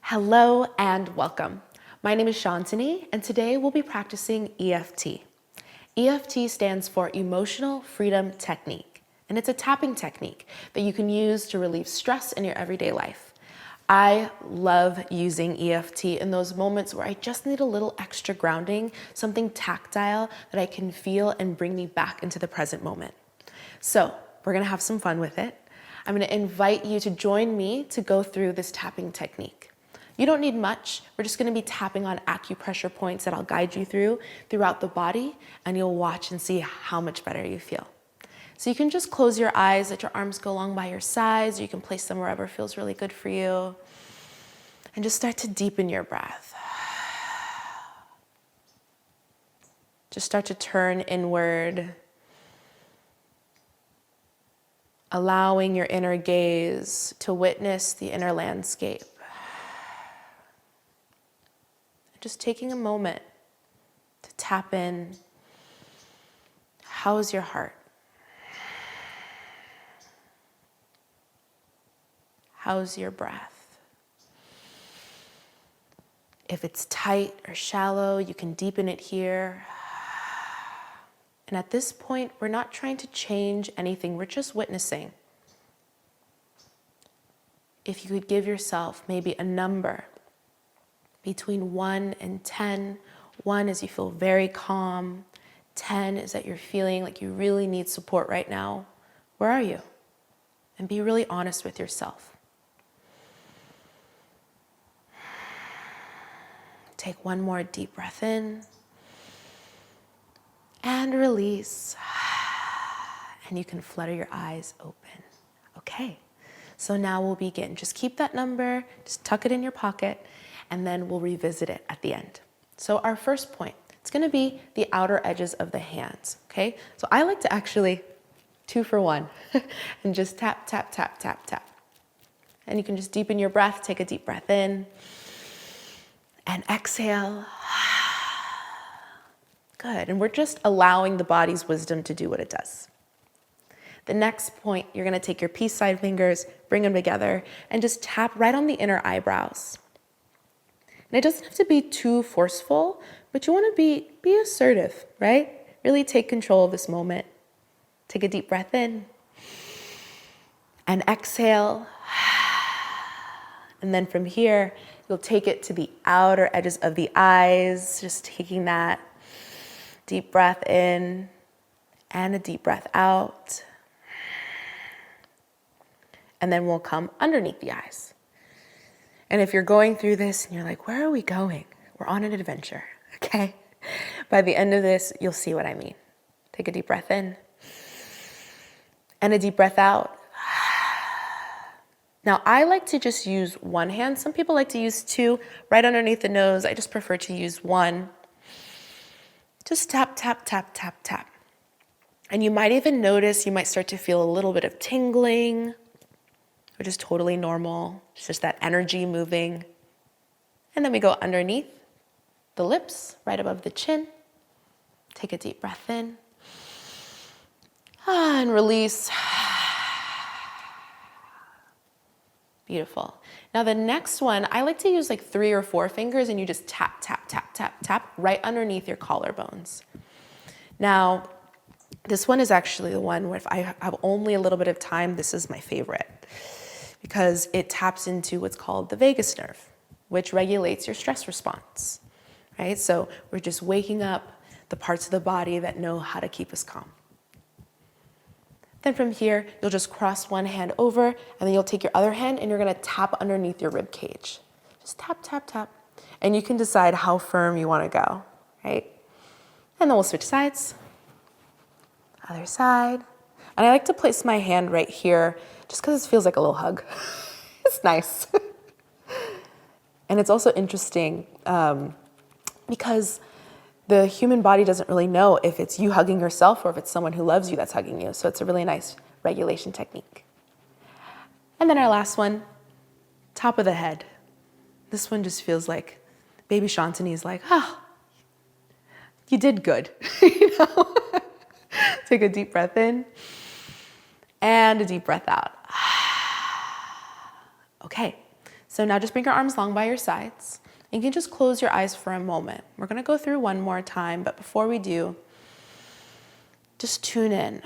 Hello and welcome. My name is Shantani, and today we'll be practicing EFT. EFT stands for Emotional Freedom Technique, and it's a tapping technique that you can use to relieve stress in your everyday life. I love using EFT in those moments where I just need a little extra grounding, something tactile that I can feel and bring me back into the present moment. So we're gonna have some fun with it. I'm gonna invite you to join me to go through this tapping technique. You don't need much. We're just gonna be tapping on acupressure points that I'll guide you through throughout the body, and you'll watch and see how much better you feel. So you can just close your eyes, let your arms go along by your sides, or you can place them wherever feels really good for you. And just start to deepen your breath. Just start to turn inward, allowing your inner gaze to witness the inner landscape. Just taking a moment to tap in. How's your heart? How's your breath? If it's tight or shallow, you can deepen it here. And at this point, we're not trying to change anything, we're just witnessing. If you could give yourself maybe a number between 1 and 10. 1 is you feel very calm. 10 is that you're feeling like you really need support right now. Where are you? And be really honest with yourself. Take one more deep breath in and release. And you can flutter your eyes open. Okay, so now we'll begin. Just keep that number, just tuck it in your pocket, and then we'll revisit it at the end. So our first point, it's gonna be the outer edges of the hands, okay? So I like to actually 2 for 1 and just tap, tap, tap, tap, tap. And you can just deepen your breath, take a deep breath in and exhale. Good, and we're just allowing the body's wisdom to do what it does. The next point, you're gonna take your peace sign fingers, bring them together, and just tap right on the inner eyebrows. And it doesn't have to be too forceful, but you want to be assertive, right? Really take control of this moment. Take a deep breath in and exhale. And then from here, you'll take it to the outer edges of the eyes, just taking that deep breath in and a deep breath out. And then we'll come underneath the eyes. And if you're going through this and you're like, where are we going? We're on an adventure, okay? By the end of this, you'll see what I mean. Take a deep breath in and a deep breath out. Now, I like to just use one hand. Some people like to use 2 right underneath the nose. I just prefer to use 1. Just tap, tap, tap, tap, tap. And you might even notice, you might start to feel a little bit of tingling, which is totally normal. It's just that energy moving. And then we go underneath the lips, right above the chin. Take a deep breath in. And release. Beautiful. Now the next one, I like to use like 3 or 4 fingers, and you just tap, tap, tap, tap, tap right underneath your collarbones. Now, this one is actually the one where if I have only a little bit of time, this is my favorite, because it taps into what's called the vagus nerve, which regulates your stress response, right? So we're just waking up the parts of the body that know how to keep us calm. Then from here, you'll just cross one hand over, and then you'll take your other hand and you're gonna tap underneath your rib cage. Just tap, tap, tap. And you can decide how firm you wanna go, right? And then we'll switch sides. Other side. And I like to place my hand right here just because it feels like a little hug. It's nice. And it's also interesting because the human body doesn't really know if it's you hugging yourself or if it's someone who loves you that's hugging you. So it's a really nice regulation technique. And then our last one, top of the head. This one just feels like baby Shantani is like, oh, you did good, you know? Take a deep breath in and a deep breath out. Okay, So now just bring your arms long by your sides. You can just close your eyes for a moment. We're gonna go through one more time, but before we do, just tune in.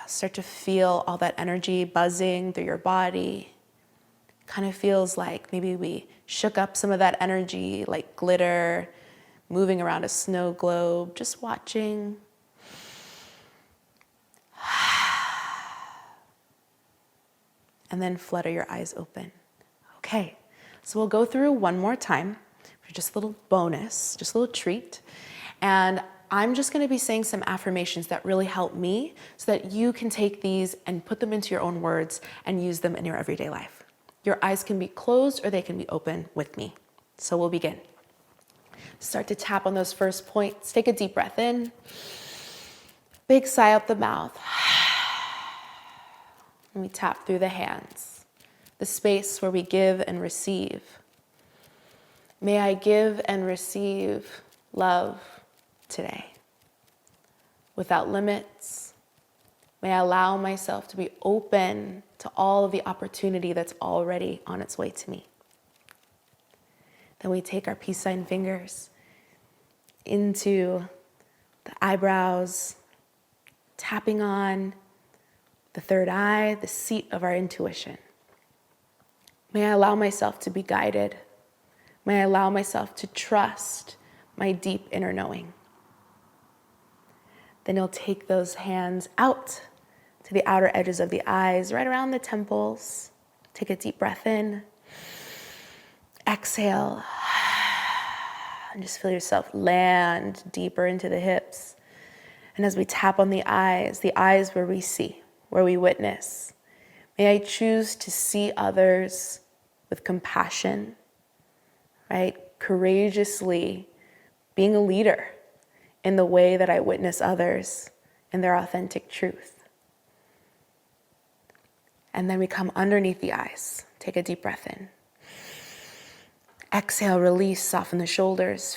Start to feel all that energy buzzing through your body. Kind of feels like maybe we shook up some of that energy, like glitter, moving around a snow globe, just watching. And then flutter your eyes open. Okay, so we'll go through one more time for just a little bonus, just a little treat. And I'm just gonna be saying some affirmations that really help me so that you can take these and put them into your own words and use them in your everyday life. Your eyes can be closed or they can be open with me. So we'll begin. Start to tap on those first points. Take a deep breath in. Big sigh out the mouth. And we tap through the hands, the space where we give and receive. May I give and receive love today. Without limits, may I allow myself to be open to all of the opportunity that's already on its way to me. Then we take our peace sign fingers into the eyebrows, tapping on the third eye, the seat of our intuition. May I allow myself to be guided. May I allow myself to trust my deep inner knowing. Then you'll take those hands out to the outer edges of the eyes, right around the temples. Take a deep breath in. Exhale. And just feel yourself land deeper into the hips. And as we tap on the eyes where we see, where we witness, may I choose to see others with compassion, right? Courageously being a leader in the way that I witness others in their authentic truth. And then we come underneath the eyes. Take a deep breath in. Exhale, release, soften the shoulders.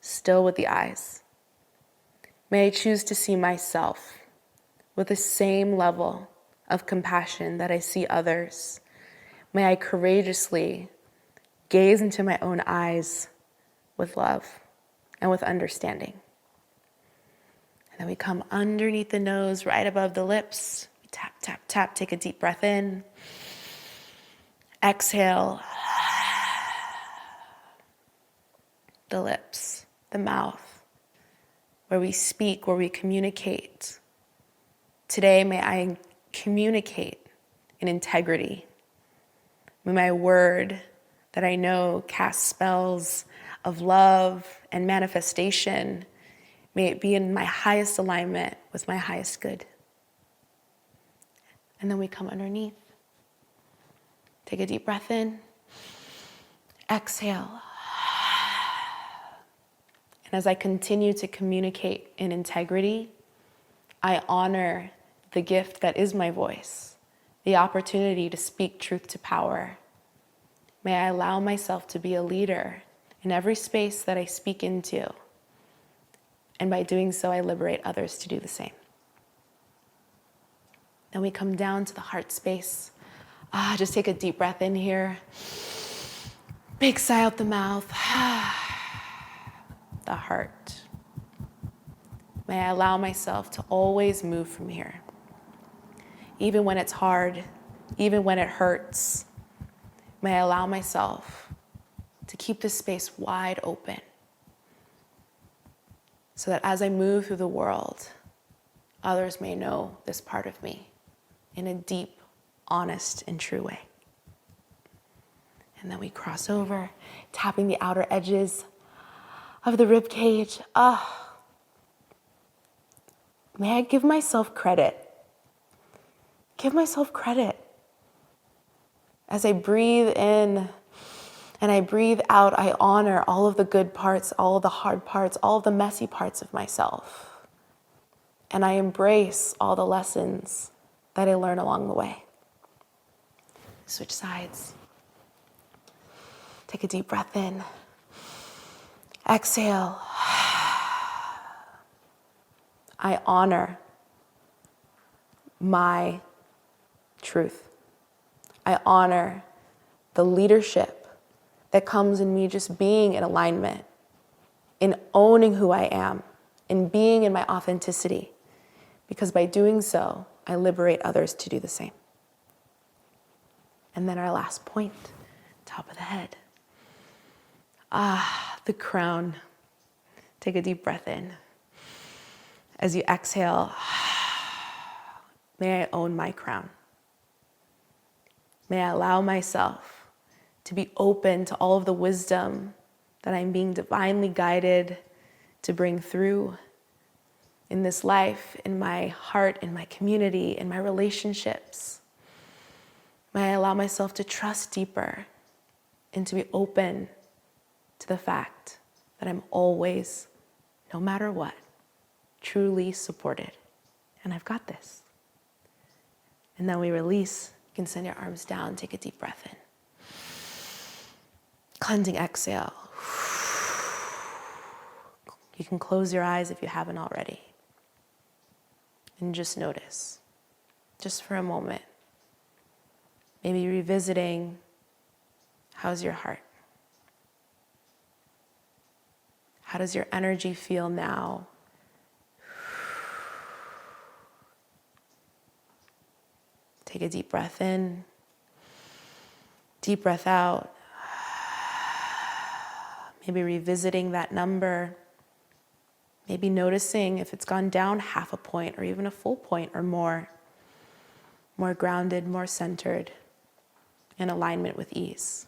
Still with the eyes. May I choose to see myself with the same level of compassion that I see others. May I courageously gaze into my own eyes with love and with understanding. And then we come underneath the nose, right above the lips. We tap, tap, tap, take a deep breath in. Exhale. The lips, the mouth, where we speak, where we communicate. Today, may I communicate in integrity. May my word that I know cast spells of love and manifestation, may it be in my highest alignment with my highest good. And then we come underneath. Take a deep breath in. Exhale. And as I continue to communicate in integrity, I honor the gift that is my voice, the opportunity to speak truth to power. May I allow myself to be a leader in every space that I speak into. And by doing so, I liberate others to do the same. Then we come down to the heart space. Just take a deep breath in here. Big sigh out the mouth. The heart. May I allow myself to always move from here. Even when it's hard, even when it hurts, may I allow myself to keep this space wide open so that as I move through the world, others may know this part of me in a deep, honest, and true way. And then we cross over, tapping the outer edges of the rib cage. May I give myself credit. Give myself credit. As I breathe in and I breathe out, I honor all of the good parts, all of the hard parts, all of the messy parts of myself. And I embrace all the lessons that I learn along the way. Switch sides. Take a deep breath in. Exhale. I honor my truth. I honor the leadership that comes in me just being in alignment, in owning who I am, in being in my authenticity. Because by doing so, I liberate others to do the same. And then our last point, top of the head. The crown. Take a deep breath in. As you exhale, may I own my crown. May I allow myself to be open to all of the wisdom that I'm being divinely guided to bring through in this life, in my heart, in my community, in my relationships. May I allow myself to trust deeper and to be open to the fact that I'm always, no matter what, truly supported. And I've got this. And then we release. You can send your arms down, take a deep breath in. Cleansing exhale. You can close your eyes if you haven't already. And just notice, just for a moment, maybe revisiting, how's your heart? How does your energy feel now? Take a deep breath in, deep breath out. Maybe revisiting that number. Maybe noticing if it's gone down half a point or even a full point or more. More grounded, more centered, in alignment with ease.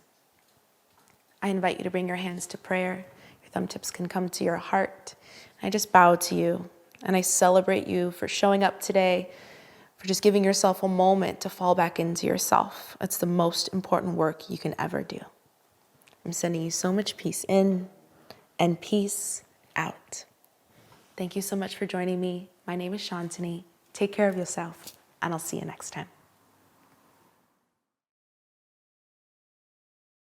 I invite you to bring your hands to prayer. Your thumb tips can come to your heart. I just bow to you and I celebrate you for showing up today, for just giving yourself a moment to fall back into yourself. It's the most important work you can ever do. I'm sending you so much peace in and peace out. Thank you so much for joining me. My name is Shantani. Take care of yourself, and I'll see you next time.